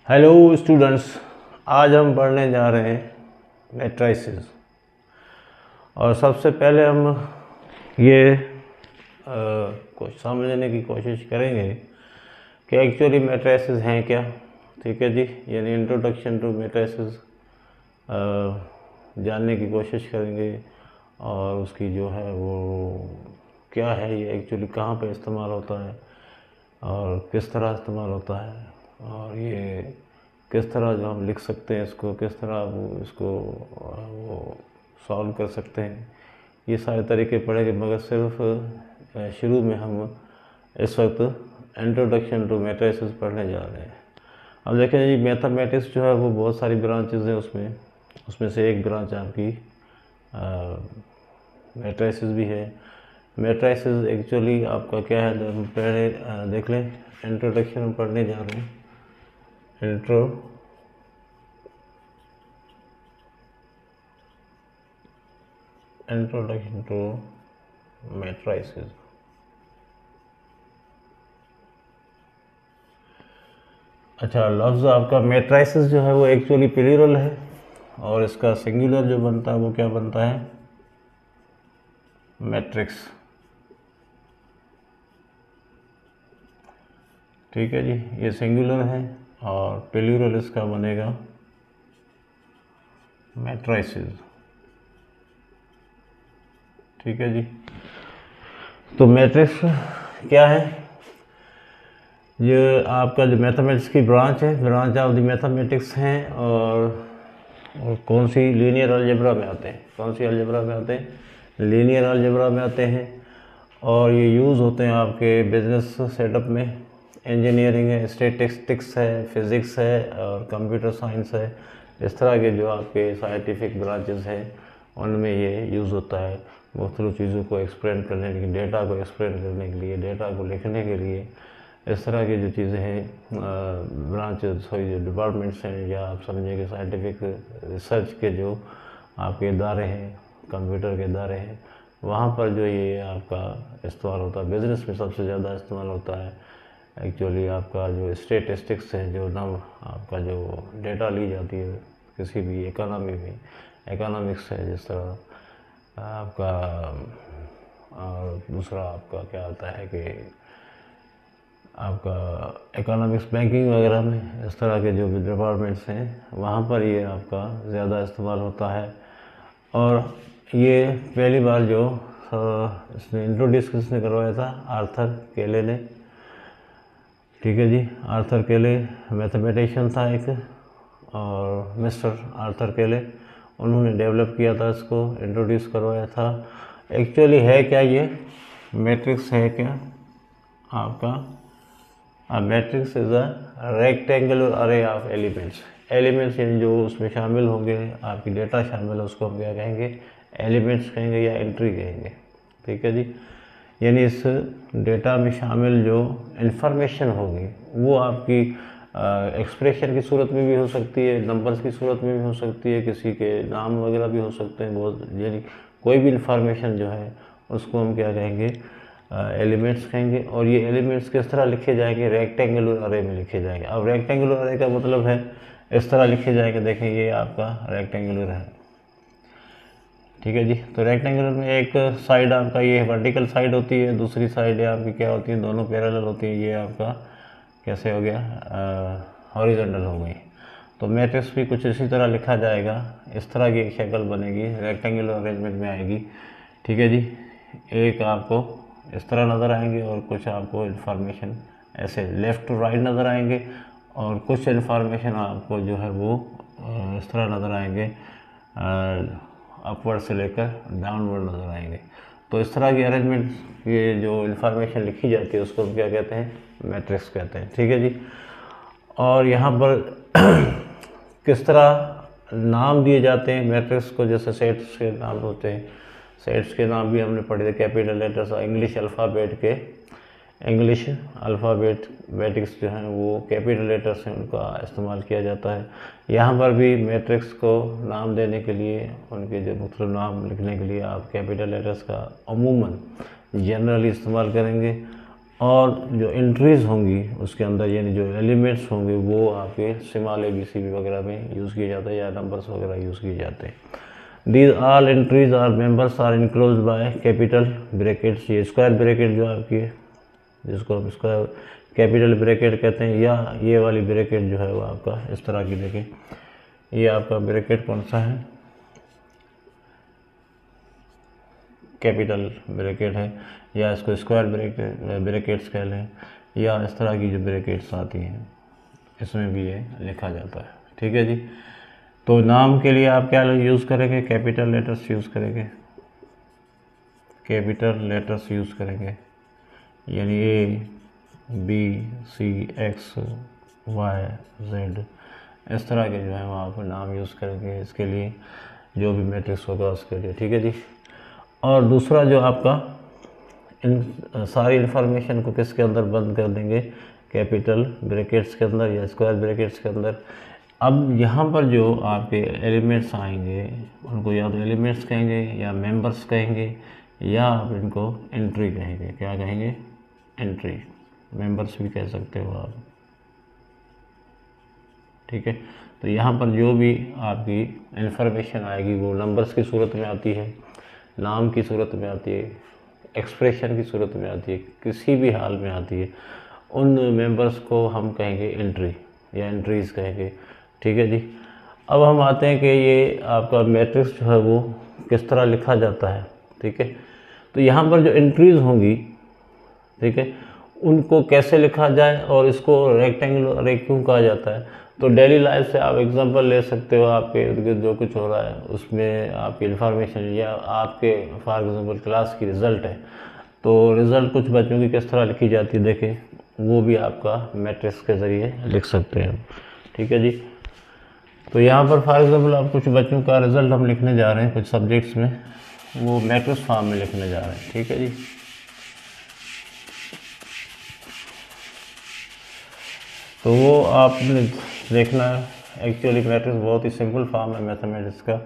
Hello students, आज हम पढ़ने जा रहे हैं मैट्रिसेस। और सबसे पहले हम ये कुछ समझने की कोशिश करेंगे कि एक्चुअली मैट्रिसेस हैं क्या। ठीक है जी, यानी इंट्रोडक्शन टू मैट्रिसेस जानने की कोशिश करेंगे और उसकी जो है वो क्या है, ये एक्चुअली कहाँ पे इस्तेमाल होता है और किस तरह इस्तेमाल होता है और ये किस तरह जो हम लिख सकते हैं इसको, किस तरह वो इसको वो सॉल्व कर सकते हैं। ये सारे तरीके पढ़ेंगे, मगर सिर्फ शुरू में हम इस वक्त इंट्रोडक्शन टू मैट्रिसेस पढ़ने जा रहे हैं। अब देखें जी, मैथमेटिक्स जो है वो बहुत सारी ब्रांचेस हैं, उसमें से एक ब्रांच आपकी मैट्रिसेस भी है। मैट्रिसेस एक्चुअली आपका क्या है, हम पहले देख लें। इंट्रोडक्शन हम पढ़ने जा रहे हैं। Introduction to matrices. अच्छा, लफ्ज़ आपका मैट्रिसेस जो है वो एक्चुअली प्लूरल है और इसका सिंगुलर जो बनता है वो क्या बनता है, मैट्रिक्स। ठीक है जी, ये सिंगुलर है और प्लूरल इसका बनेगा मैट्रिसेस। ठीक है जी, तो मैट्रिक्स क्या है, ये आपका जो मैथमेटिक्स की ब्रांच है, ब्रांच ऑफ द मैथमेटिक्स हैं। और कौन सी, लीनियर अलजेब्रा में आते हैं। कौन सी अलजेब्रा में आते हैं, लीनियर अलजेब्रा में आते हैं। और ये यूज़ होते हैं आपके बिजनेस सेटअप में, इंजीनियरिंग है, स्टैटिस्टिक्स है, फिज़िक्स है और कंप्यूटर साइंस है। इस तरह के जो आपके साइंटिफिक ब्रांचेस हैं उनमें ये यूज़ होता है मुख्तलिफ़ चीज़ों को एक्सप्लेन करने के लिए, डेटा को एक्सप्लेन करने के लिए, डेटा को लिखने के लिए। इस तरह की जो चीज़ें हैं, ब्रांचेस, सॉरी जो डिपार्टमेंट्स हैं, या आप समझिए कि साइंटिफिक रिसर्च के जो आपके इदारे हैं, कंप्यूटर के इदारे हैं, वहाँ पर जो ये आपका इस्तेमाल होता है। बिज़नेस में सबसे ज़्यादा इस्तेमाल होता है एक्चुअली आपका जो स्टैटिस्टिक्स है, जो नाम आपका जो डेटा ली जाती है किसी भी इकोनॉमी में, इकोनॉमिक्स है जिस तरह आपका। और दूसरा आपका क्या आता है कि आपका इकोनॉमिक्स, बैंकिंग वगैरह में, इस तरह के जो भी डिपार्टमेंट्स हैं वहाँ पर ये आपका ज़्यादा इस्तेमाल होता है। और ये पहली बार जो इसने इंट्रोड्यूस किसने करवाया था, आर्थर केले ने। ठीक है जी, आर्थर केले मैथमेटिशियन था एक, और मिस्टर आर्थर केले, उन्होंने डेवलप किया था इसको, इंट्रोड्यूस करवाया था। एक्चुअली है क्या ये मैट्रिक्स, है क्या आपका, मैट्रिक्स इज़ अ रेक्टेंगुलर अरे ऑफ एलिमेंट्स। एलिमेंट्स यानी जो उसमें शामिल होंगे, आपकी डेटा शामिल है, उसको हम क्या कहेंगे, एलिमेंट्स कहेंगे या एंट्री कहेंगे। ठीक है जी, यानी इस डेटा में शामिल जो इंफॉर्मेशन होगी वो आपकी एक्सप्रेशन की सूरत में भी हो सकती है, नंबर्स की सूरत में भी हो सकती है, किसी के नाम वगैरह भी हो सकते हैं बहुत, यानी कोई भी इंफॉर्मेशन जो है उसको हम क्या कहेंगे, एलिमेंट्स कहेंगे। और ये एलिमेंट्स किस तरह लिखे जाएंगे, रेक्टेंगुलर अरे में लिखे जाएंगे। अब रेक्टेंगुलर अरे का मतलब है इस तरह लिखे जाएंगे। देखें ये आपका रेक्टेंगुलर है। ठीक है जी, तो रेक्टेंगुलर में एक साइड आपका ये वर्टिकल साइड होती है, दूसरी साइड आपकी क्या होती है, दोनों पैरेलल होती है। ये आपका कैसे हो गया, हॉरिजॉन्टल हो गई। तो मैट्रिक्स भी कुछ इसी तरह लिखा जाएगा, इस तरह की एक शक्ल बनेगी, रेक्टेंगुलर अरेंजमेंट में आएगी। ठीक है जी, एक आपको इस तरह नज़र आएंगे और कुछ आपको इन्फॉर्मेशन ऐसे लेफ़्ट टू राइट नज़र आएंगे, और कुछ इन्फॉर्मेशन आपको जो है वो इस तरह नज़र आएंगे, अपवर्ड से लेकर डाउनवर्ड नज़र आएंगे। तो इस तरह की अरेंजमेंट, ये जो इन्फॉर्मेशन लिखी जाती है उसको हम क्या कहते हैं, मैट्रिक्स कहते हैं। ठीक है जी, और यहाँ पर किस तरह नाम दिए जाते हैं मैट्रिक्स को, जैसे सेट्स के नाम होते हैं, सेट्स के नाम भी हमने पढ़े थे, कैपिटल लेटर्स, इंग्लिश अल्फ़ाबेट के, इंग्लिश अल्फ़ाबेटिक्स जो हैं वो कैपिटल लेटर्स हैं, उनका इस्तेमाल किया जाता है। यहाँ पर भी मैट्रिक्स को नाम देने के लिए, उनके जो मुख्तलिफ नाम लिखने के लिए आप कैपिटल लेटर्स का अमूमन जनरली इस्तेमाल करेंगे। और जो एंट्रीज होंगी उसके अंदर, यानी जो एलिमेंट्स होंगे वो आपके स्मॉल ABCD वगैरह में यूज़ किए जाते हैं या नंबर्स वगैरह यूज़ किए जाते हैं। These all entries are members are enclose by capital brackets. ये स्क्वायर ब्रैकेट जो आपकी है, जिसको हम स्क्वायर कैपिटल ब्रैकेट कहते हैं, या ये वाली ब्रैकेट जो है वो आपका इस तरह की, देखें ये आपका ब्रैकेट कौन सा है, कैपिटल ब्रैकेट है, या इसको स्क्वायर ब्रैकेट्स कह लें, या इस तरह की जो ब्रैकेट्स आती हैं इसमें भी ये लिखा जाता है। ठीक है जी। तो नाम के लिए आप क्या यूज़ करेंगे, कैपिटल लेटर्स यूज़ करेंगे, कैपिटल लेटर्स यूज़ करेंगे, यानी ABCXYZ इस तरह के जो है वो आप नाम यूज़ करेंगे इसके लिए, जो भी मैट्रिक्स होगा उसके लिए। ठीक है जी। और दूसरा जो आपका इन सारी इन्फॉर्मेशन को किसके अंदर बंद कर देंगे, कैपिटल ब्रैकेट्स के अंदर या स्क्वायर ब्रैकेट्स के अंदर। अब यहाँ पर जो आपके एलिमेंट्स आएंगे उनको या तो एलिमेंट्स कहेंगे या मेंबर्स कहेंगे, या आप इनको एंट्री कहेंगे। क्या कहेंगे, एंट्री, मेंबर्स भी कह सकते हो आप। ठीक है। तो यहाँ पर जो भी आपकी इन्फॉर्मेशन आएगी वो नंबर्स की सूरत में आती है, नाम की सूरत में आती है, एक्सप्रेशन की सूरत में आती है, किसी भी हाल में आती है, उन मेंबर्स को हम कहेंगे एंट्री या एंट्रीज कहेंगे। ठीक है जी। अब हम आते हैं कि ये आपका मैट्रिक्स जो है वो किस तरह लिखा जाता है। ठीक है। तो यहाँ पर जो एंट्रीज होंगी, ठीक है, उनको कैसे लिखा जाए और इसको रेक्टेंगुलर अरे क्यों कहा जाता है। तो डेली लाइफ से आप एग्जांपल ले सकते हो, आपके इर्द गिर्द जो कुछ हो रहा है उसमें आपकी इन्फॉर्मेशन, या आपके फॉर एग्जांपल क्लास की रिज़ल्ट है तो रिज़ल्ट कुछ बच्चों की किस तरह लिखी जाती है, देखें वो भी आपका मैट्रिक्स के ज़रिए लिख सकते हैं। ठीक है जी। तो यहाँ पर फॉर एग्जांपल आप कुछ बच्चों का रिज़ल्ट हम लिखने जा रहे हैं कुछ सब्जेक्ट्स में, वो मैट्रिक्स फॉर्म में लिखने जा रहे हैं। ठीक है जी। तो वो आपने देखना है। एक्चुअली मैट्रिक्स बहुत ही सिंपल फॉर्म है मैथमेटिक्स का।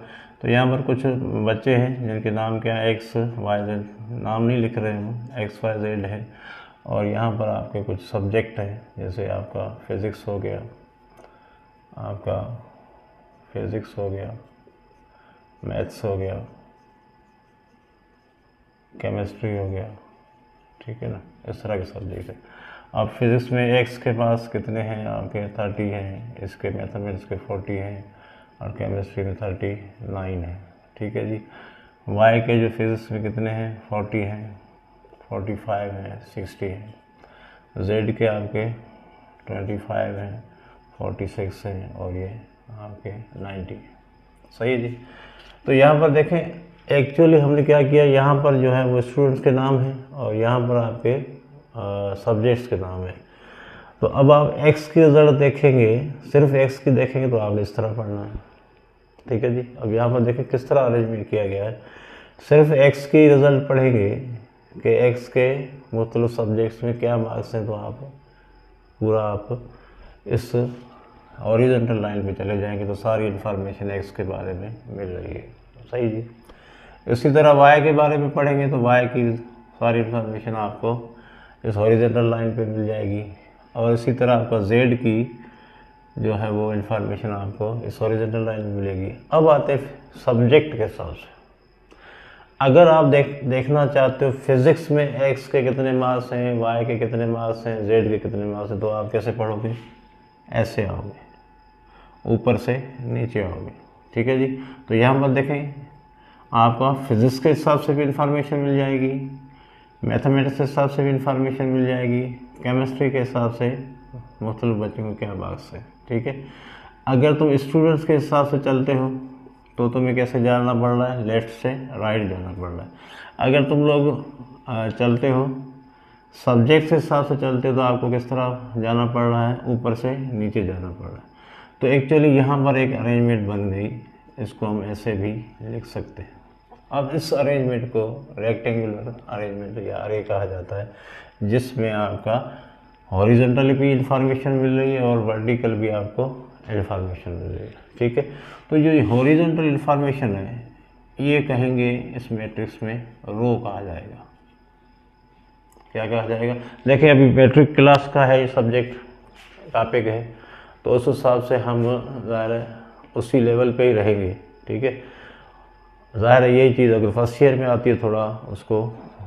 तो यहाँ पर कुछ बच्चे हैं जिनके नाम क्या है, XYZ, नाम नहीं लिख रहे हैं, XYZ है। और यहाँ पर आपके कुछ सब्जेक्ट हैं, जैसे आपका फिज़िक्स हो गया, आपका फिज़िक्स हो गया, मैथ्स हो गया, केमिस्ट्री हो गया। ठीक है ना, इस तरह के सब्जेक्ट है। अब फिज़िक्स में x के पास कितने हैं, आपके 30 हैं, इसके मैथमेटिक्स के 40 हैं, और केमिस्ट्री में 39 है। ठीक है जी। y के जो फिज़िक्स में कितने हैं, 40 हैं, 45 हैं, 60 हैं। z के आपके 25 हैं, 46 हैं, और ये आपके 90। सही है जी। तो यहाँ पर देखें एक्चुअली हमने क्या किया, यहाँ पर जो है वो स्टूडेंट्स के नाम हैं और यहाँ पर आपके सब्जेक्ट्स के नाम है। तो अब आप x की रिज़ल्ट देखेंगे, सिर्फ x की देखेंगे तो आपने इस तरह पढ़ना है। ठीक है जी। अब यहाँ पर देखें किस तरह अरेंजमेंट किया गया है। सिर्फ x की रिज़ल्ट पढ़ेंगे कि x के मुख्तलिफ सब्जेक्ट्स में क्या मार्क्स हैं, तो आप पूरा आप इस हॉरिजॉन्टल लाइन पे चले जाएंगे तो सारी इन्फॉर्मेशन x के बारे में मिल रही है। सही जी। इसी तरह y के बारे में पढ़ेंगे तो y की सारी इन्फॉर्मेशन आपको इस हॉरिजॉन्टल लाइन पे मिल जाएगी, और इसी तरह आपका z की जो है वो इन्फॉर्मेशन आपको इस हॉरिजॉन्टल लाइन में मिलेगी। अब आते हैं सब्जेक्ट के हिसाब से। अगर आप देखना चाहते हो फिज़िक्स में x के कितने मार्क्स हैं, y के कितने मार्क्स हैं, z के कितने मार्क्स हैं, तो आप कैसे पढ़ोगे, ऐसे आओगे, ऊपर से नीचे आओगे। ठीक है जी। तो यहाँ पर देखें आपका फिज़िक्स के हिसाब से भी इंफॉर्मेशन मिल जाएगी, मैथमेटिक्स के हिसाब से भी इंफॉर्मेशन मिल जाएगी, केमिस्ट्री के हिसाब से मुख्तलिफ बच्चों को क्या मार्क्स है। ठीक है। अगर तुम स्टूडेंट्स के हिसाब से चलते हो तो तुम्हें कैसे जाना पड़ रहा है, लेफ्ट से राइट जाना पड़ रहा है। अगर तुम लोग चलते हो सब्जेक्ट के हिसाब से चलते हो तो आपको किस तरह जाना पड़ रहा है, ऊपर से नीचे जाना पड़ रहा है। तो एक्चुअली यहाँ पर एक अरेंजमेंट बन गई, इसको हम ऐसे भी लिख सकते हैं। अब इस अरेंजमेंट को रेक्टेंगुलर अरेंजमेंट या अरे कहा जाता है, जिसमें आपका हॉरिजॉन्टली भी इंफॉर्मेशन मिल रही है और वर्टिकल भी आपको इंफॉर्मेशन मिल रही है। ठीक है। तो जो हॉरिजॉन्टल इंफॉर्मेशन है ये कहेंगे इस मैट्रिक्स में रो कहा जाएगा। क्या कहा जाएगा। देखिए अभी मैट्रिक क्लास का है ये सब्जेक्ट टॉपिक है, तो उस हिसाब से हम ज़ाहिर है उसी लेवल पे ही रहेंगे। ठीक है, ज़ाहिर है यही चीज़ अगर फर्स्ट ईयर में आती है थोड़ा उसको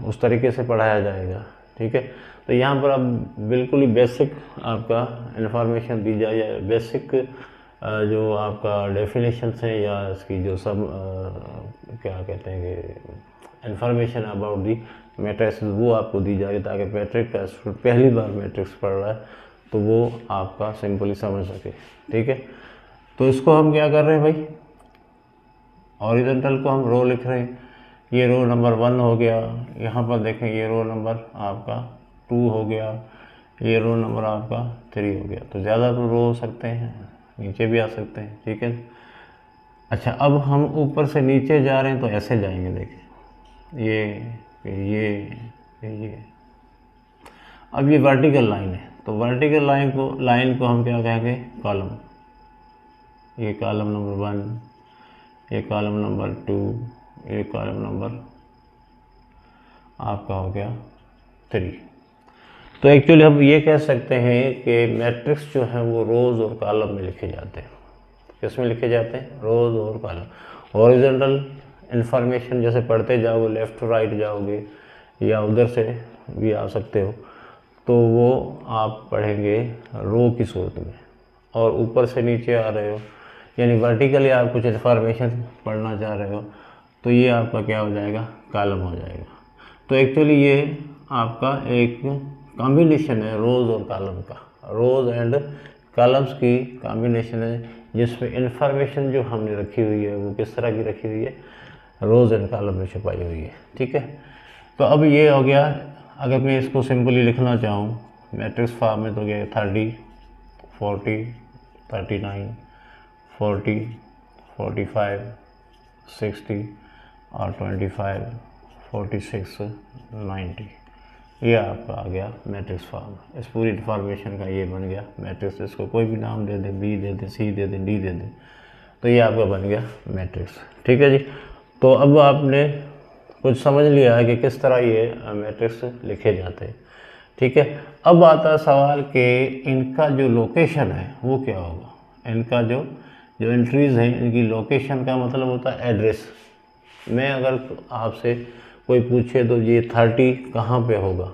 उस तरीके से पढ़ाया जाएगा। ठीक है, तो यहाँ पर अब बिल्कुल ही बेसिक आपका इन्फॉर्मेशन दी जाए, या बेसिक जो आपका डेफिनेशंस हैं या इसकी जो सब क्या कहते हैं कि इन्फॉर्मेशन अबाउट दी मैट्रिक्स वो आपको दी जाएगी, ताकि मैट्रिक का स्टूडेंट पहली बार मैट्रिक्स पढ़ रहा है तो वो आपका सिंपली समझ सके। ठीक है, तो इसको हम क्या कर रहे हैं भाई, हॉरिजॉन्टल को हम रो लिख रहे हैं। ये रो नंबर 1 हो गया, यहाँ पर देखें ये रो नंबर आपका 2 हो गया, ये रो नंबर आपका 3 हो गया। तो ज़्यादा तो रो हो सकते हैं, नीचे भी आ सकते हैं। ठीक है, अच्छा अब हम ऊपर से नीचे जा रहे हैं तो ऐसे जाएंगे। देखें ये अब ये वर्टिकल लाइन है, तो वर्टिकल लाइन को हम क्या कहेंगे, कॉलम। ये कॉलम नंबर 1, ये कॉलम नंबर 2, ये कॉलम नंबर आपका हो गया 3। तो एक्चुअली हम ये कह सकते हैं कि मैट्रिक्स जो है वो रोज़ और कॉलम में लिखे जाते हैं। किस में लिखे जाते हैं, रोज़ और कॉलम। हॉरिजॉन्टल इंफॉर्मेशन जैसे पढ़ते जाओगे, लेफ़्ट टू राइट जाओगे या उधर से भी आ सकते हो, तो वो आप पढ़ेंगे रो की सूरत में। और ऊपर से नीचे आ रहे हो यानी वर्टिकली आप कुछ इन्फॉर्मेशन पढ़ना चाह रहे हो, तो ये आपका क्या हो जाएगा, कॉलम हो जाएगा। तो एक्चुअली ये आपका एक कॉम्बिनेशन है रोज़ और कॉलम का, रोज़ एंड कॉलम्स की कॉम्बिनेशन है, जिसमें इंफॉर्मेशन जो हमने रखी हुई है वो किस तरह की रखी हुई है, रोज़ एंड कॉलम में छुपाई हुई है। ठीक है, तो अब ये हो गया। अगर मैं इसको सिंपली लिखना चाहूँ मैट्रिक्स फॉर्म में, तो क्या 30, 40, 39, 40, 45, 60 और 25, 46, 90, ये आपका आ गया मैट्रिक्स फॉर्म। इस पूरी इन्फॉर्मेशन का ये बन गया मैट्रिक्स। इसको कोई भी नाम दे दें, बी दे दें, सी दे दें, डी दे दें, तो ये आपका बन गया मैट्रिक्स। ठीक है जी, तो अब आपने कुछ समझ लिया है कि किस तरह ये मैट्रिक्स लिखे जाते हैं। ठीक है, अब आता है सवाल कि इनका जो लोकेशन है वो क्या होगा। इनका जो एंट्रीज़ हैं इनकी लोकेशन का मतलब होता है एड्रेस। मैं अगर आपसे कोई पूछे तो ये 30 कहाँ पे होगा,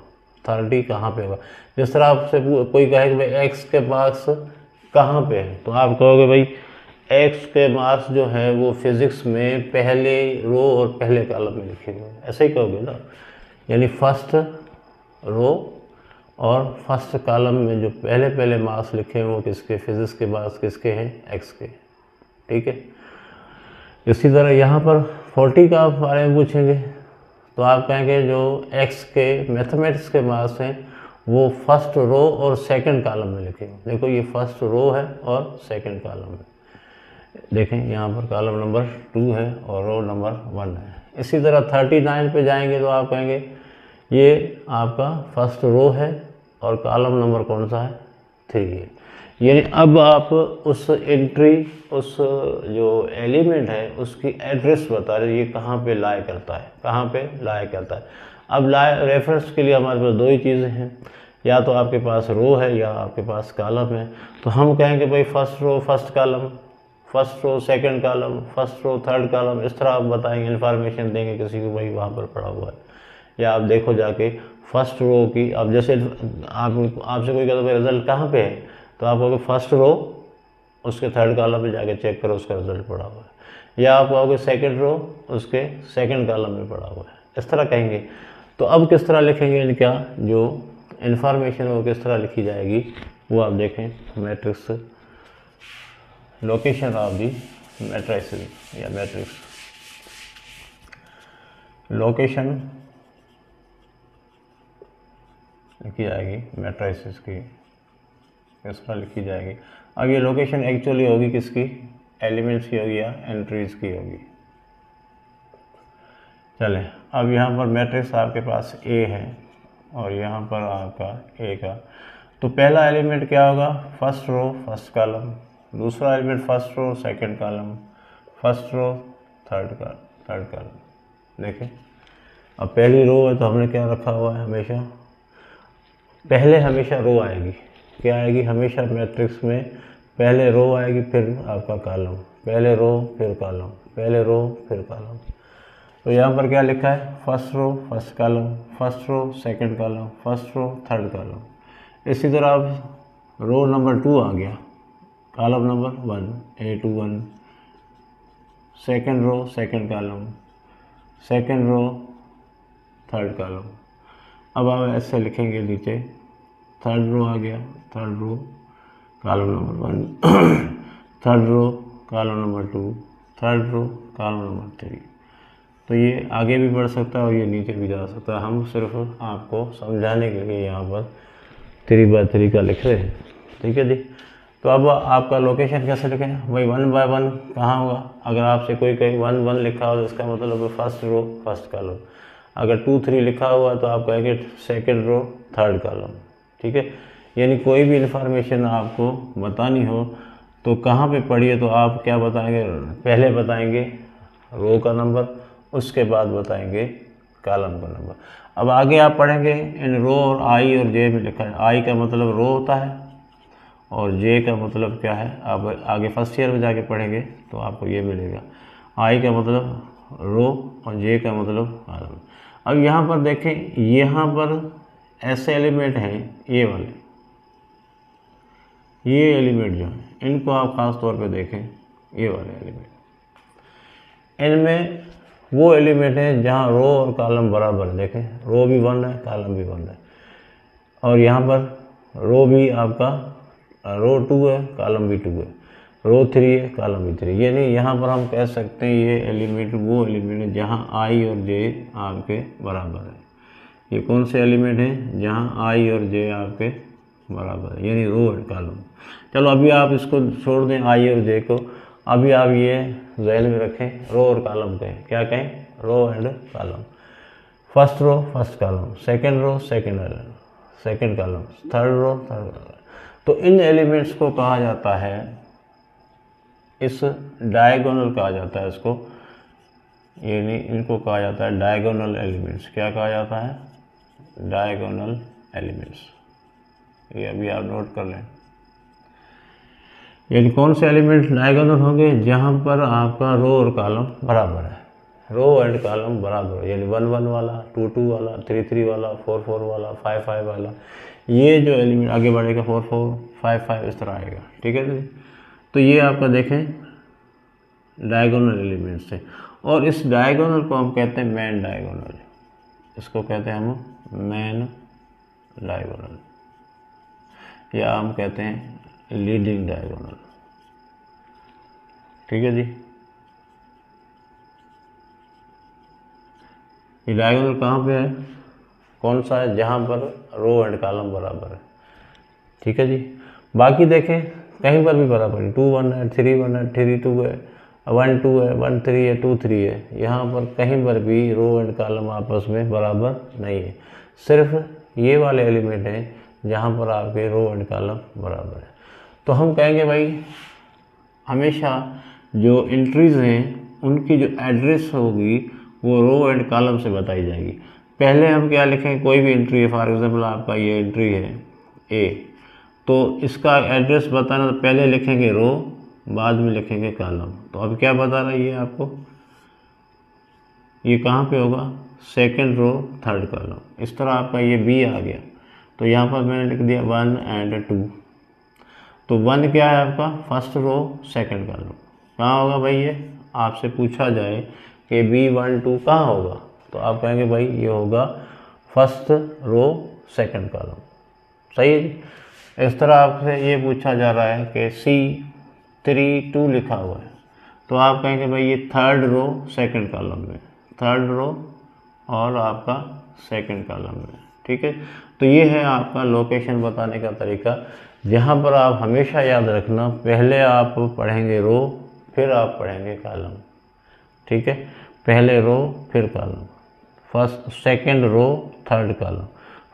30 कहाँ पे होगा। जिस तरह आपसे कोई कहे कि भाई एक्स के मार्क्स कहाँ पे है, तो आप कहोगे भाई एक्स के मार्क्स जो है वो फिज़िक्स में पहले रो और पहले कॉलम में लिखे हुए हैं, ऐसे ही कहोगे ना। यानी फर्स्ट रो और फर्स्ट कॉलम में जो पहले पहले मार्क्स लिखे हैं वो किसके, फिज़िक्स के मार्क्स किसके हैं, एक्स के। ठीक है, इसी तरह यहाँ पर 40 का बारे में पूछेंगे तो आप कहेंगे जो एक्स के मैथमेटिक्स के मार्क्स हैं वो फर्स्ट रो और सेकंड कॉलम में लिखे। देखो ये फर्स्ट रो है और सेकंड कॉलम है। देखें यहाँ पर कॉलम नंबर 2 है और रो नंबर 1 है। इसी तरह 39 पे जाएंगे तो आप कहेंगे ये आपका फर्स्ट रो है और कॉलम नंबर कौन सा है, 3 है। यानी अब आप उस एंट्री, उस जो एलिमेंट है उसकी एड्रेस बता रहे ये कहाँ पे लाई करता है, कहाँ पे लाई करता है। अब लाई रेफरेंस के लिए हमारे पास दो ही चीज़ें हैं, या तो आपके पास रो है या आपके पास कॉलम है। तो हम कहेंगे भाई first row first column, first row second column, first row third column, इस तरह आप बताएंगे, इन्फॉर्मेशन देंगे किसी को भाई वहाँ पर पड़ा हुआ है। या आप देखो जाके फर्स्ट रो की, अब जैसे आपसे कोई कहता है रिजल्ट कहाँ पे है, तो आप कहोगे फर्स्ट रो उसके थर्ड कॉलम में जाके चेक करो उसका रिजल्ट पड़ा हुआ है। या आप कहोगे सेकंड रो उसके सेकंड कॉलम में पड़ा हुआ है, इस तरह कहेंगे। तो अब किस तरह लिखेंगे, इनका जो इन्फॉर्मेशन है वो किस तरह लिखी जाएगी वो आप देखें। Matrix location of the matrix या मैट्रिक्स लोकेशन लिखी जाएगी मैट्रिक्स की, किस तरह लिखी जाएगी। अब ये लोकेशन एक्चुअली होगी किसकी, एलिमेंट्स की होगी या एंट्रीज की होगी। चलें, अब यहाँ पर मैट्रिक्स आपके पास ए है और यहाँ पर आपका ए का, तो पहला एलिमेंट क्या होगा, फर्स्ट रो फर्स्ट कॉलम, दूसरा element first row second column, first row third column. देखें अब पहली रो है तो हमने क्या रखा हुआ है, हमेशा पहले हमेशा रो आएगी। क्या आएगी? हमेशा मैट्रिक्स में पहले रो आएगी, फिर आपका कॉलम, पहले रो फिर कॉलम, पहले रो फिर कॉलम। तो यहाँ पर क्या लिखा है? First row first column, first row second column, first row third column. इसी तरह अब रो नंबर 2 आ गया, column number 1 A21, second row second column, second row third column. अब आप ऐसे लिखेंगे नीचे, थर्ड रो आ गया, third row column number 1, third row column number 2, third row column number 3। तो ये आगे भी बढ़ सकता है और ये नीचे भी जा सकता है। हम सिर्फ आपको समझाने के लिए यहाँ पर 3x3 का लिख रहे हैं, ठीक है जी। तो अब आपका लोकेशन कैसे लिखें भाई? 1 बाय 1 कहाँ होगा? अगर आपसे कोई कहे 1 1 लिखा हो तो इसका मतलब है फर्स्ट रो फर्स्ट कॉलम। अगर 2 3 लिखा हुआ तो आप कहेंगे सेकंड रो थर्ड कॉलम, ठीक है। यानी कोई भी इंफॉर्मेशन आपको बतानी हो तो कहाँ पे पढ़िए, तो आप क्या बताएंगे? पहले बताएंगे रो का नंबर, उसके बाद बताएंगे कॉलम का नंबर। अब आगे आप पढ़ेंगे इन रो और आई और जे में लिखा है। आई का मतलब रो होता है और जे का मतलब क्या है? आप आगे फर्स्ट ईयर में जाके पढ़ेंगे तो आपको ये मिलेगा। आई का मतलब रो और जे का मतलब कॉलम। अब यहाँ पर देखें, यहाँ पर ऐसे एलिमेंट हैं ये वाले, ये एलिमेंट जो हैं इनको आप खास तौर पे देखें, ये वाले एलिमेंट, इनमें वो एलिमेंट हैं जहाँ रो और कॉलम बराबर है। देखें रो भी 1 है, कॉलम भी 1 है, और यहाँ पर रो भी आपका रो 2 है, कॉलम भी 2 है, रो 3 है, कॉलम भी 3। यानी यहाँ पर हम कह सकते हैं ये एलिमेंट वो एलिमेंट है जहाँ आई और जे आपके बराबर है। ये कौन से एलिमेंट हैं? जहाँ आई और जे आपके बराबर है, यानी रो एंड कॉलम। चलो अभी आप इसको छोड़ दें आई और जे को, अभी आप ये ज़हन में रखें, रो और कॉलम कहें, क्या कहें? Row and column. First row first column, second row second column, third row third column. तो इन एलिमेंट्स को कहा जाता है, इस डायगोनल कहा जाता है इसको, यानी इनको कहा जाता है डायगोनल एलिमेंट्स। क्या कहा जाता है? Diagonal elements. ये अभी आप नोट कर लें। यानी कौन से एलिमेंट डायगोनल होंगे? जहाँ पर आपका रो और कॉलम बराबर है, रो एंड कॉलम बराबर है। यानी 1 1 वाला, 2 2 वाला, 3 3 वाला, 4 4 वाला, 5 5 वाला, ये जो एलिमेंट आगे बढ़ेगा 4 4 5 5 इस तरह आएगा, ठीक है जी। तो ये आपका देखें डायगोनल एलिमेंट्स है, और इस डायगोनल को हम कहते हैं मेन डायगोनल। इसको कहते हैं हम मेन डायगोनल, या हम कहते हैं लीडिंग डायगोनल, ठीक है जी। ये डायगोनल कहाँ पे है? कौन सा है? जहाँ पर रो एंड कॉलम बराबर है, ठीक है जी। बाकी देखें कहीं पर भी बराबर है, 2 1 है, 3 1 है, 3 2 है, 1 2 है, 1 3 है, 2 3 है। यहाँ पर कहीं पर भी रो एंड कॉलम आपस में बराबर नहीं है। सिर्फ ये वाले एलिमेंट हैं जहाँ पर आपके रो एंड कॉलम बराबर है। तो हम कहेंगे भाई हमेशा जो एंट्रीज़ हैं उनकी जो एड्रेस होगी वो रो एंड कॉलम से बताई जाएगी। पहले हम क्या लिखेंगे? कोई भी एंट्री है, फॉर एग्जांपल आपका ये एंट्री है ए, तो इसका एड्रेस बताना तो पहले लिखेंगे रो, बाद में लिखेंगे कॉलम। तो अब क्या बता रहा है ये आपको? ये कहाँ पे होगा? Second row third column. इस तरह आपका ये बी आ गया, तो यहाँ पर मैंने लिख दिया 1 एंड 2। तो 1 क्या है आपका? First row second column. कहाँ होगा भाई? ये आपसे पूछा जाए कि B1 2 कहाँ होगा, तो आप कहेंगे भाई ये होगा फर्स्ट रो सेकंड कॉलम, सही है जी। इस तरह आपसे ये पूछा जा रहा है कि C3 2 लिखा हुआ है, तो आप कहेंगे भाई ये थर्ड रो सेकंड कॉलम में, थर्ड रो और आपका सेकंड कॉलम में, ठीक है। तो ये है आपका लोकेशन बताने का तरीका, जहाँ पर आप हमेशा याद रखना पहले आप पढ़ेंगे रो फिर आप पढ़ेंगे कॉलम, ठीक है। पहले रो फिर column, first second row third column,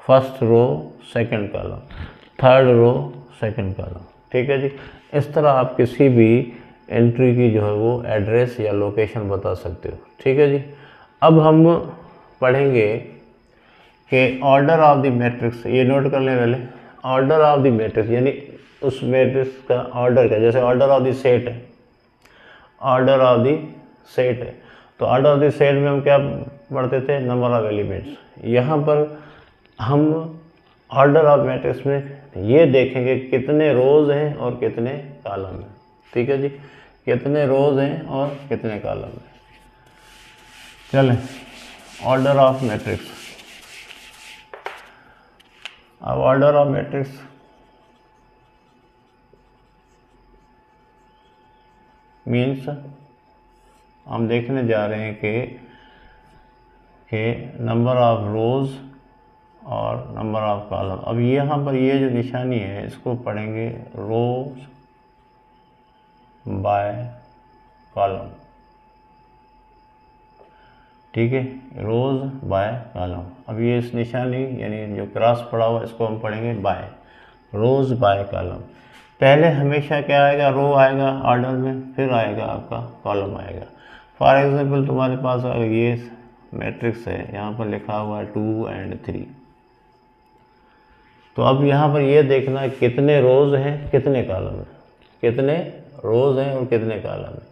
first row second column, third row second column, ठीक है जी। इस तरह आप किसी भी एंट्री की जो है वो एड्रेस या लोकेशन बता सकते हो, ठीक है जी। अब हम पढ़ेंगे कि ऑर्डर ऑफ द मैट्रिक्स, ये नोट कर लें पहले, ऑर्डर ऑफ द मैट्रिक्स यानी उस मैट्रिक्स का ऑर्डर का, जैसे ऑर्डर ऑफ द सेट है, ऑर्डर ऑफ द सेट है, तो ऑर्डर ऑफ द सेट में हम क्या पढ़ते थे, नंबर ऑफ एलिमेंट्स। यहाँ पर हम ऑर्डर ऑफ मैट्रिक्स में ये देखेंगे कितने रोज हैं और कितने कॉलम हैं। ठीक है जी, कितने रोज हैं और कितने कॉलम हैं। चलें, ऑर्डर ऑफ मैट्रिक्स। अब ऑर्डर ऑफ मैट्रिक्स मीन्स हम देखने जा रहे हैं कि नंबर ऑफ रोज और नंबर ऑफ कॉलम। अब यहाँ पर ये जो निशानी है इसको पढ़ेंगे रोज बाय कॉलम। ठीक है, रोज बाय कॉलम। अब ये इस निशानी यानी जो क्रॉस पड़ा हुआ इसको हम पढ़ेंगे बाय, रोज बाय कॉलम। पहले हमेशा क्या आएगा, रो आएगा ऑर्डर में, फिर आएगा आपका कॉलम आएगा। फॉर एग्जांपल तुम्हारे पास अगर ये मैट्रिक्स है, यहाँ पर लिखा हुआ है 2 और 3, तो अब यहाँ पर ये देखना है कितने रोज हैं कितने कॉलम हैं, कितने रोज हैं और कितने कॉलम हैं।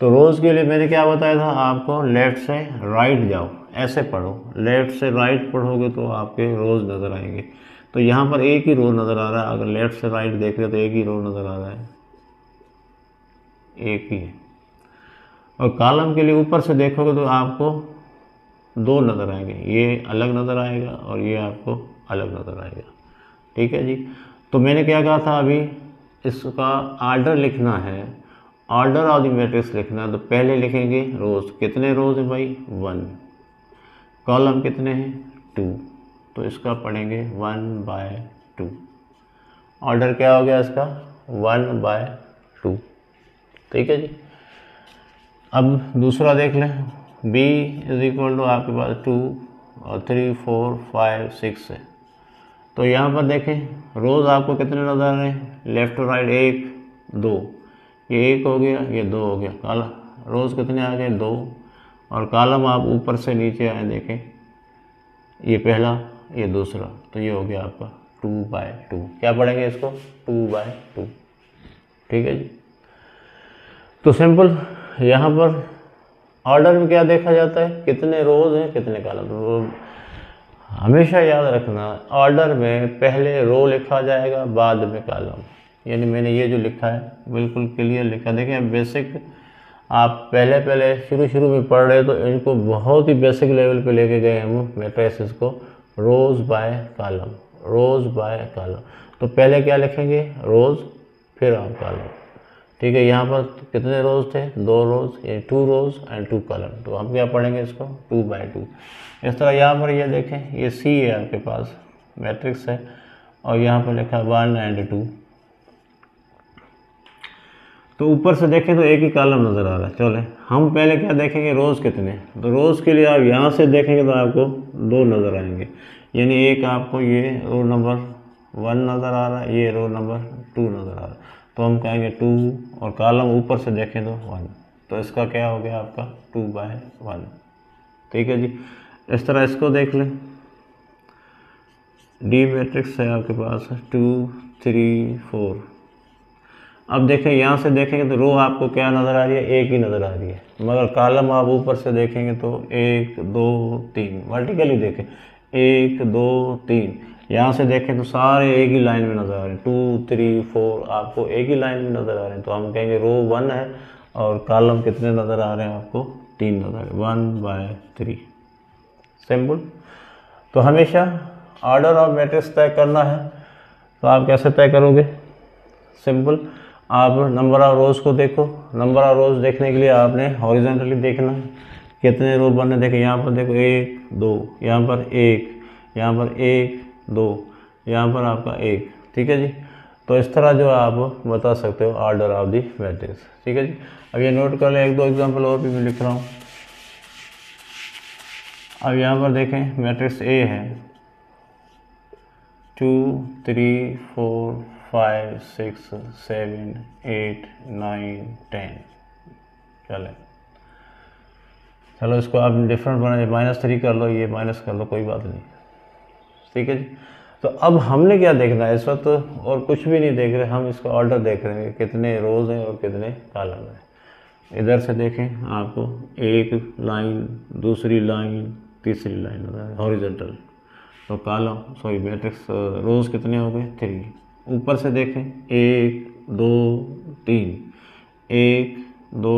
तो रोज के लिए मैंने क्या बताया था आपको, लेफ्ट से राइट जाओ, ऐसे पढ़ो, लेफ्ट से राइट पढ़ोगे तो आपके रोज नज़र आएंगे। तो यहाँ पर एक ही रो नज़र आ रहा है, अगर लेफ्ट से राइट देख रहे तो एक ही रो नज़र आ रहा है, एक ही है। और कॉलम के लिए ऊपर से देखोगे तो आपको 2 नज़र आएंगे, ये अलग नज़र आएगा और ये आपको अलग नज़र आएगा। ठीक है जी, तो मैंने क्या कहा था अभी, इसका ऑर्डर लिखना है, ऑर्डर ऑफ द मैट्रिक्स लिखना है। तो पहले लिखेंगे रोज, कितने रोज है भाई 1, कॉलम कितने हैं 2, तो इसका पढ़ेंगे 1/2। ऑर्डर क्या हो गया इसका 1/2। ठीक है जी, अब दूसरा देख लें, b = आपके पास 2 और 3 4 5 6 है। तो यहाँ पर देखें रोज़ आपको कितने नज़र आ रहे हैं, लेफ़्ट और राइट 1 2, ये 1 हो गया, ये 2 हो गया, कॉलम रोज़ कितने आ गए 2, और कॉलम आप ऊपर से नीचे आए देखें, ये पहला ये दूसरा, तो ये हो गया आपका 2/2। क्या पढ़ेंगे इसको 2/2। ठीक है जी, तो सिंपल यहाँ पर ऑर्डर में क्या देखा जाता है, कितने रोज हैं कितने कॉलम। हमेशा याद रखना, ऑर्डर में पहले रो लिखा जाएगा बाद में कॉलम। यानी मैंने ये जो लिखा है बिल्कुल क्लियर लिखा। देखें बेसिक आप पहले शुरू में पढ़ रहे तो इनको बहुत ही बेसिक लेवल पे लेके गए हम मैट्रिसेस को, rows by column, rows by column. तो पहले क्या लिखेंगे रोज, फिर आप कॉलम। ठीक है, यहाँ पर कितने रोज थे 2 रोज, ये 2 रोज एंड 2 कॉलम, तो हम क्या पढ़ेंगे इसको 2/2। इस तरह यहाँ पर ये देखें, ये सी है आपके पास मैट्रिक्स है और यहाँ पर लिखा 1 और 2, तो ऊपर से देखें तो एक ही कॉलम नज़र आ रहा है। चले हम पहले क्या देखेंगे रोज़ कितने, तो रोज़ के लिए आप यहाँ से देखेंगे तो आपको 2 नज़र आएंगे, यानी एक आपको ये रो नंबर 1 नज़र आ रहा है, ये रो नंबर 2 नज़र आ रहा है, तो हम कहेंगे 2 और कॉलम ऊपर से देखें तो 1, तो इसका क्या हो गया आपका 2/1। ठीक है जी, इस तरह इसको देख लें, डी मैट्रिक्स है आपके पास 2 3 4। अब देखें यहाँ से देखेंगे तो रो आपको क्या नज़र आ रही है, एक ही नज़र आ रही है, मगर कॉलम आप ऊपर से देखेंगे तो 1 2 3 वर्टिकली देखें 1 2 3, यहाँ से देखें तो सारे एक ही लाइन में नज़र आ रहे हैं, 2 3 4 आपको एक ही लाइन में नज़र आ रहे हैं। तो हम कहेंगे रो 1 है और कॉलम कितने नज़र आ रहे हैं आपको 3 नज़र आ रहे हैं, 1/3। सिंपल। तो हमेशा ऑर्डर ऑफ मैट्रिक्स तय करना है, तो आप कैसे तय करोगे, सिंपल, आप नंबर ऑफ रोज को देखो, नंबर ऑफ रोज देखने के लिए आपने हॉरिजॉन्टली देखना है, कितने रो बनने, देखें यहाँ पर देखो 1 2, यहाँ पर 1, यहाँ पर 1 2, यहाँ पर आपका 1। ठीक है जी, तो इस तरह जो आप बता सकते हो ऑर्डर ऑफ दी मैट्रिक्स। ठीक है जी, अब ये नोट कर लें, 1-2 एग्जाम्पल और भी मैं लिख रहा हूँ। अब यहाँ पर देखें मैट्रिक्स ए है 2 3 4 5 6 7 8 9 10। चलो इसको आप डिफरेंट बनाइए, -3 कर लो, ये माइनस कर लो, कोई बात नहीं। ठीक है जी। तो अब हमने क्या देखना है इस वक्त, और कुछ भी नहीं देख रहे, हम इसका ऑर्डर देख रहे हैं कितने रोज़ हैं और कितने कॉलम हैं। इधर से देखें आपको एक लाइन, दूसरी लाइन, तीसरी लाइन हॉरिजॉन्टल, तो कॉलम सॉरी मैट्रिक्स रोज़ कितने हो गए 3। ऊपर से देखें 1 2 3, 1 2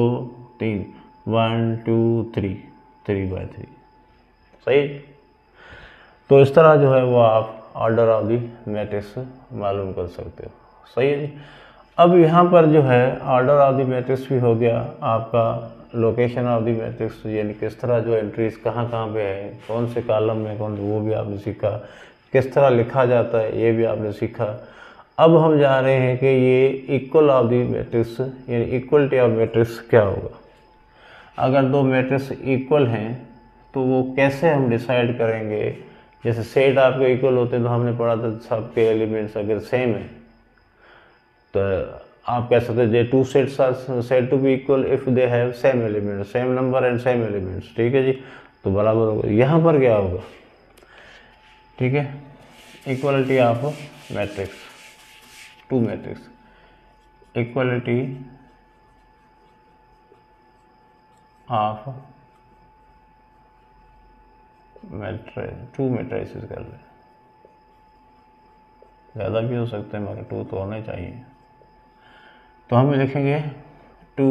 3, 1 2 3, 3/3, सही। तो इस तरह जो है वो आप ऑर्डर ऑफ दी मैट्रिक्स मालूम कर सकते हो, सही है जी। अब यहाँ पर जो है ऑर्डर ऑफ दी मैट्रिक्स भी हो गया आपका, लोकेशन ऑफ दी मैट्रिक्स यानी किस तरह जो एंट्रीज कहाँ कहाँ पे है, कौन से कॉलम में कौन, वो भी आपने सीखा, किस तरह लिखा जाता है ये भी आपने सीखा। अब हम जा रहे हैं कि ये इक्वल ऑफ दी मैट्रिक्स यानी इक्वलिटी ऑफ मैट्रिक्स क्या होगा। अगर दो मैट्रिक्स इक्वल हैं तो वो कैसे हम डिसाइड करेंगे। जैसे सेट आपके इक्वल होते हैं तो हमने पढ़ा था सबके एलिमेंट्स अगर सेम है तो आप कह सकते हैं two sets are said to be equal if they have same elements, same number and same elements, ठीक है जी। तो बराबर होगा। यहाँ पर क्या होगा, ठीक है, equality of matrix, two matrix, equality of two matrices कर लें, ज़्यादा भी हो सकते हैं मगर 2 तो होने चाहिए। तो हम लिखेंगे टू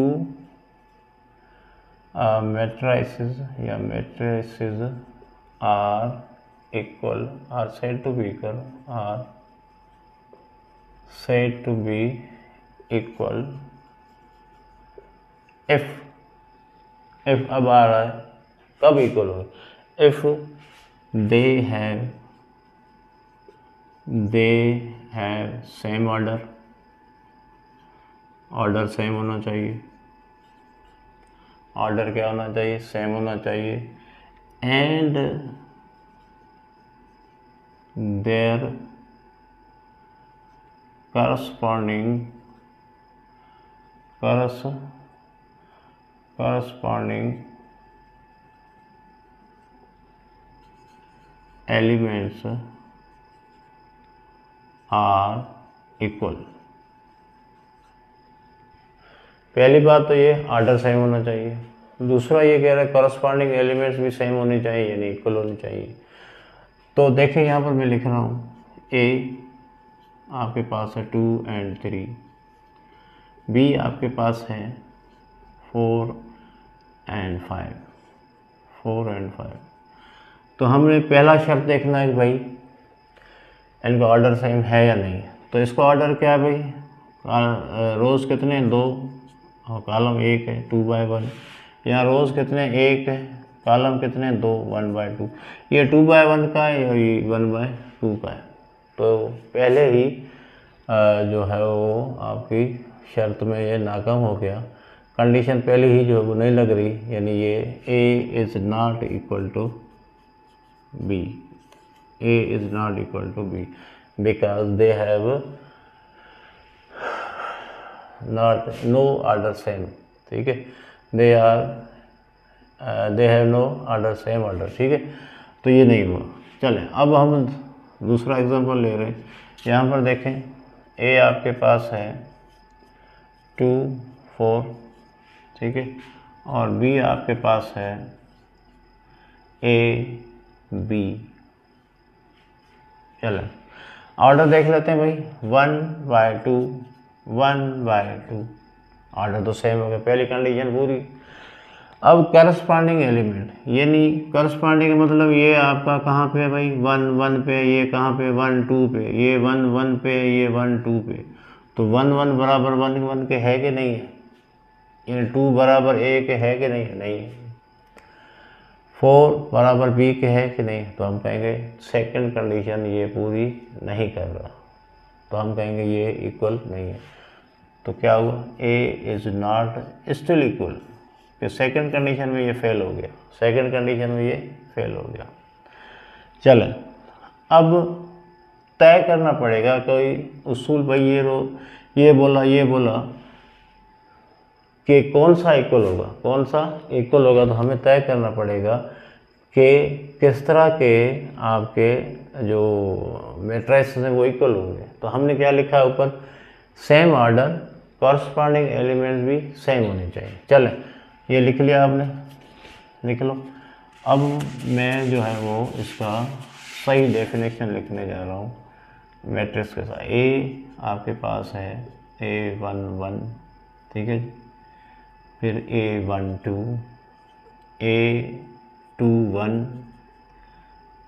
मैट्रिसेस या matrices are equal, are said to be equal, are said to be equal if अब आ रहा है कब इक्वल हो, if they have same order, order same होना चाहिए, ऑर्डर क्या होना चाहिए, सेम होना चाहिए, and their corresponding elements are equal। पहली बात तो ये ऑर्डर सेम होना चाहिए, दूसरा ये कह रहा है करस्पॉन्डिंग एलिमेंट्स भी सेम होनी चाहिए यानी इक्वल होनी चाहिए। तो देखें यहाँ पर मैं लिख रहा हूँ ए आपके पास है 2 and 3, बी आपके पास है 4 and 5। तो हमने पहला शर्त देखना है कि भाई इनका ऑर्डर सेम है या नहीं। तो इसका ऑर्डर क्या है भाई, रोज़ कितने 2 और कॉलम 1 है 2/1। यहाँ रोज़ कितने 1 है, कॉलम कितने 2 1/2। ये 2/1 का है और ये 1/2 का है। तो पहले ही जो है वो आपकी शर्त में ये नाकाम हो गया, कंडीशन पहले ही जो है वो नहीं लग रही, यानी ये A is not equal to B, A is not equal to B because they have not no order same, ठीक है, they have no order same order, ठीक है। तो ये नहीं हुआ। चलें अब हम दूसरा एग्जांपल ले रहे हैं। यहाँ पर देखें A आपके पास है 2 4, ठीक है, और B आपके पास है A B। चलें ऑर्डर देख लेते हैं भाई, 1/2 1/2, ऑर्डर तो सेम हो गया, पहली कंडीशन पूरी। अब करस्पॉन्डिंग एलिमेंट, यानी करस्पॉन्डिंग मतलब ये आपका कहाँ पे है भाई 1 1 पे, ये कहाँ पे 1 2 पे, ये 1 1 पे, ये 1 2 पे। तो 1 1 बराबर 1 1 के है कि नहीं है, यानी 2 बराबर A के है कि नहीं है, नहीं है। 4 बराबर B के है कि नहीं, तो हम कहेंगे सेकंड कंडीशन ये पूरी नहीं कर रहा, तो हम कहेंगे ये इक्वल नहीं है। तो क्या हुआ, A is not still equal, कि सेकंड कंडीशन में ये फेल हो गया, सेकंड कंडीशन में ये फेल हो गया। चलें अब तय करना पड़ेगा कोई उसूल भाई, ये बोला कि कौन सा इक्वल होगा, कौन सा इक्वल होगा। तो हमें तय करना पड़ेगा कि किस तरह के आपके जो मैट्रिक्स हैं वो इक्वल होंगे। तो हमने क्या लिखा है ऊपर, सेम ऑर्डर कॉरस्पॉन्डिंग एलिमेंट्स भी सेम होने चाहिए। चलें, ये लिख लिया आपने, लिख लो। अब मैं जो है वो इसका सही डेफिनेशन लिखने जा रहा हूँ मैट्रिक्स के साथ। ए आपके पास है A11, ठीक है जी, फिर A12, A21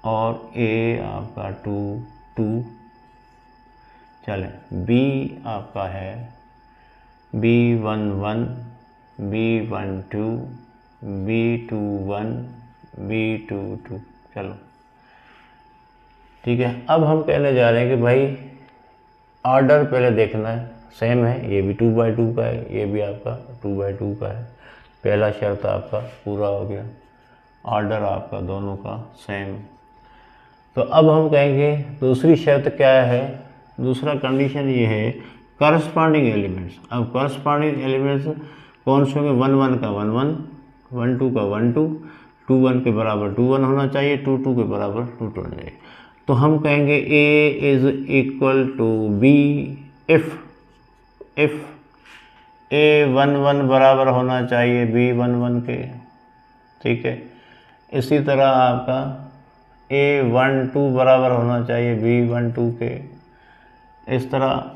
और A आपका 22। चलें, B आपका है B11, B12, B21, B22। चलो ठीक है। अब हम कहने जा रहे हैं कि भाई ऑर्डर पहले देखना है, सेम है, ये भी 2/2 का है, ये भी आपका 2/2 का है। पहला शर्त आपका पूरा हो गया, ऑर्डर आपका दोनों का सेम। तो अब हम कहेंगे दूसरी शर्त क्या है, दूसरा कंडीशन ये है करस्पॉन्डिंग एलिमेंट्स। अब करस्पॉन्डिंग एलिमेंट्स कौन से होंगे, 1 1 का 1 1, 1 2 का 1 2, 2 1 के बराबर 2 1 होना चाहिए, 2 2 के बराबर 2 2 होना चाहिए। तो हम कहेंगे A is equal to B if A11 बराबर होना चाहिए B11 के, ठीक है। इसी तरह आपका A12 बराबर होना चाहिए B12 के, इस तरह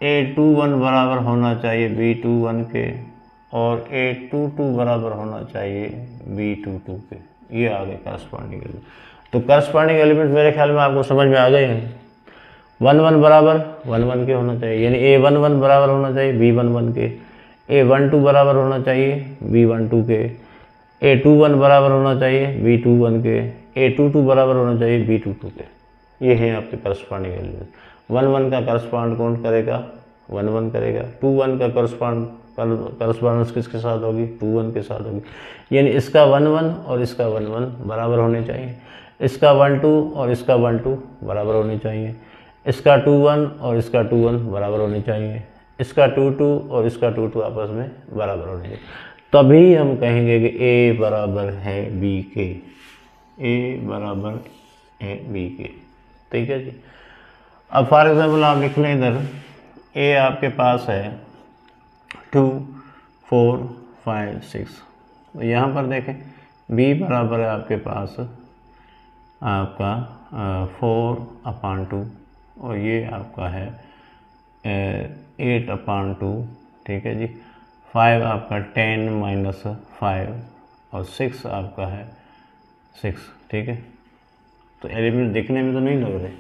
A21 बराबर होना चाहिए B21 के, और A22 बराबर होना चाहिए B22 के। ये आ गए करस्पॉन्डिंग एलिमेंट। तो करस्पॉन्डिंग एलिमेंट मेरे ख्याल में आपको समझ में आ गए हैं। 1 1 बराबर 1 1 के होना चाहिए, यानी A11 बराबर होना चाहिए B11 के, A12 बराबर होना चाहिए B12 के, A21 बराबर होना चाहिए B21 के, A22 बराबर होना चाहिए B22 के। ये हैं आपके करस्पॉन्डिंग एलिमेंट। 1 1 का करस्पॉन्ड कौन करेगा, 1 1 करेगा। 2 1 का करस्पॉन्डेंस किसके साथ होगी, 2 1 के साथ होगी। यानी इसका 1 1 और इसका 1 1 बराबर होने चाहिए, इसका 1 2 और इसका 1 2 बराबर होने चाहिए, इसका 2 1 और इसका 2 1 बराबर होने चाहिए, इसका 2 2 और इसका 2 2 आपस में बराबर होने चाहिए। तभी हम कहेंगे कि A बराबर है B के, A बराबर है B के, ठीक है जी। अब फॉर एग्जाम्पल आप लिख लें इधर A आपके पास है 2 4 5 6। तो यहाँ पर देखें B बराबर है आपके पास आपका 4/2 और ये आपका है 8/2, ठीक है जी। 5 आपका 10 - 5 और 6 आपका है 6, ठीक है। तो एलिमेंट देखने में तो नहीं लग रहे,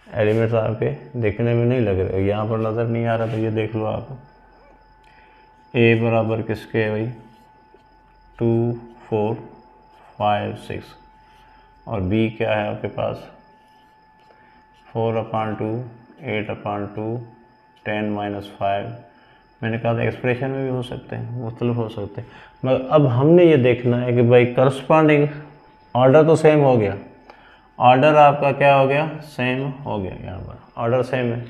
एलिमेंट्स आपके देखने में नहीं लग रहे, यहाँ पर नज़र नहीं आ रहा। तो ये देख लो आप, A बराबर किसके है भाई, 2 4 5 6, और B क्या है आपके पास 4/2 8/2 10 - 5। मैंने कहा था एक्सप्रेशन में भी हो सकते हैं, मुख्तलिफ हो सकते हैं, मगर अब हमने ये देखना है कि भाई करस्पॉन्डिंग ऑर्डर तो सेम हो गया, ऑर्डर आपका क्या हो गया, सेम हो गया, यहाँ पर ऑर्डर सेम है।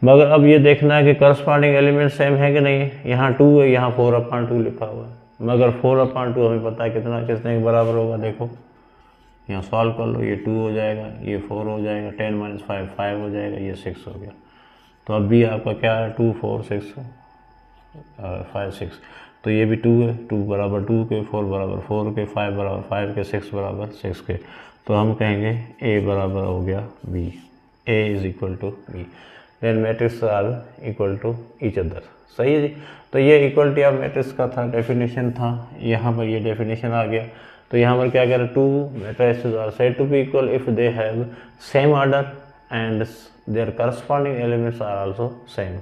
मगर अब ये देखना है कि करस्पॉन्डिंग एलिमेंट सेम है कि नहीं है। यहाँ 2 है, यहाँ 4/2 लिखा हुआ है, मगर 4/2 हमें पता है कितना कितने के बराबर होगा। देखो यहाँ सॉल्व कर लो, ये 2 हो जाएगा, ये 4 हो जाएगा, 10 - 5 5 हो जाएगा, ये 6 हो गया। तो अब भी आपका क्या है 2 4 6 5 6। तो ये भी 2 है, 2 बराबर 2 के, 4 बराबर 4 के, 5 बराबर 5 के, 6 बराबर 6 के। तो हम कहेंगे A बराबर हो गया B, A is equal to B, then matrix are equal to each other. सही है जी। तो ये इक्वलिटी ऑफ मैट्रिक्स का था, डेफिनेशन था, यहाँ पर ये डेफिनेशन आ गया। तो यहाँ पर क्या कह रहे हैं, 2 matrices are said to be equal if they have same order and their corresponding elements are also same.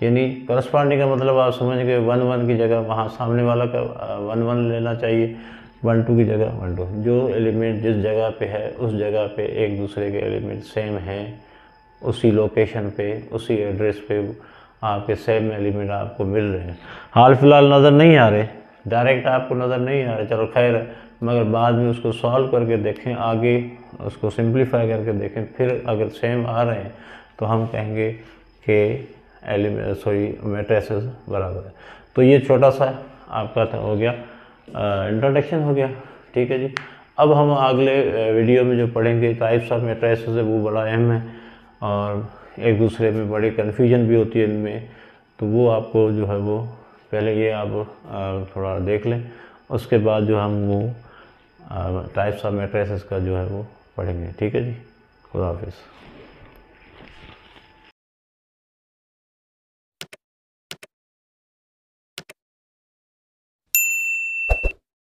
यानी करस्पॉन्डिंग का मतलब आप समझ गए, 1 1 की जगह वहाँ सामने वाला का 1 1 लेना चाहिए, 1 2 की जगह 1 2। जो एलिमेंट जिस जगह पे है उस जगह पे एक दूसरे के एलिमेंट सेम हैं, उसी लोकेशन पे उसी एड्रेस पे आपके सेम एलिमेंट आपको मिल रहे हैं। हाल फिलहाल नज़र नहीं आ रहे, डायरेक्ट आपको नज़र नहीं आ रहे, चलो खैर है, मगर बाद में उसको सॉल्व करके देखें, आगे उसको सिंप्लीफाई करके देखें, फिर अगर सेम आ रहे हैं तो हम कहेंगे कि मैट्रिसेस बराबर है। तो ये छोटा सा आपका हो गया इंट्रोडक्शन हो गया, ठीक है जी। अब हम अगले वीडियो में जो पढ़ेंगे टाइप्स ऑफ मैट्रिसेस है, वो बड़ा अहम है और एक दूसरे में बड़ी कन्फ्यूजन भी होती है इनमें, तो वो आपको जो है वो पहले ये आप थोड़ा देख लें, उसके बाद जो हम वो टाइप्स ऑफ मैट्रिसेस का जो है वो पढ़ेंगे। ठीक है जी, खुदा हाफिज़।